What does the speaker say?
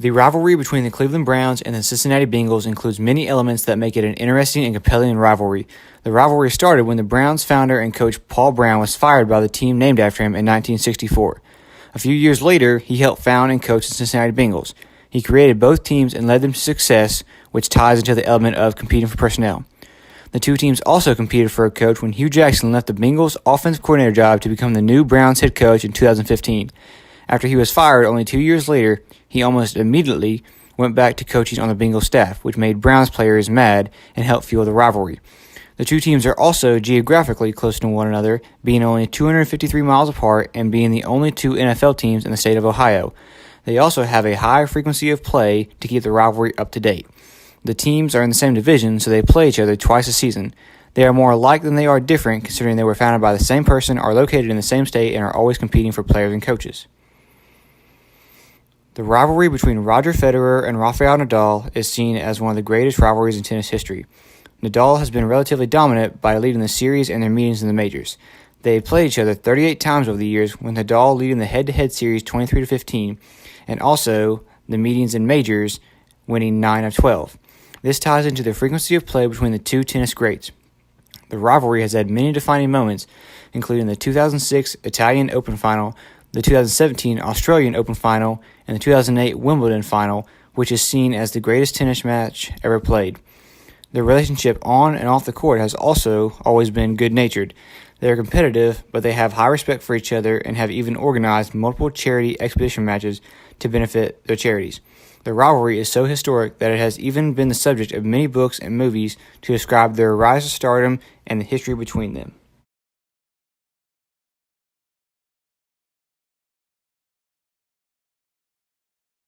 The rivalry between the Cleveland Browns and the Cincinnati Bengals includes many elements that make it an interesting and compelling rivalry. The rivalry started when the Browns founder and coach Paul Brown was fired by the team named after him in 1964. A few years later, he helped found and coach the Cincinnati Bengals. He created both teams and led them to success, which ties into the element of competing for personnel. The two teams also competed for a coach when Hugh Jackson left the Bengals offensive coordinator job to become the new Browns head coach in 2015. After he was fired only 2 years later, he almost immediately went back to coaching on the Bengals staff, which made Browns players mad and helped fuel the rivalry. The two teams are also geographically close to one another, being only 253 miles apart and being the only two NFL teams in the state of Ohio. They also have a high frequency of play to keep the rivalry up to date. The teams are in the same division, so they play each other twice a season. They are more alike than they are different, considering they were founded by the same person, are located in the same state, and are always competing for players and coaches. The rivalry between Roger Federer and Rafael Nadal is seen as one of the greatest rivalries in tennis history. Nadal has been relatively dominant by leading the series and their meetings in the majors. They have played each other 38 times over the years, with Nadal leading the head-to-head series 23-15, and also the meetings in majors winning 9 of 12. This ties into the frequency of play between the two tennis greats. The rivalry has had many defining moments, including the 2006 Italian Open Final, the 2017 Australian Open Final, and the 2008 Wimbledon Final, which is seen as the greatest tennis match ever played. Their relationship on and off the court has also always been good-natured. They are competitive, but they have high respect for each other and have even organized multiple charity exhibition matches to benefit their charities. The rivalry is so historic that it has even been the subject of many books and movies to describe their rise to stardom and the history between them.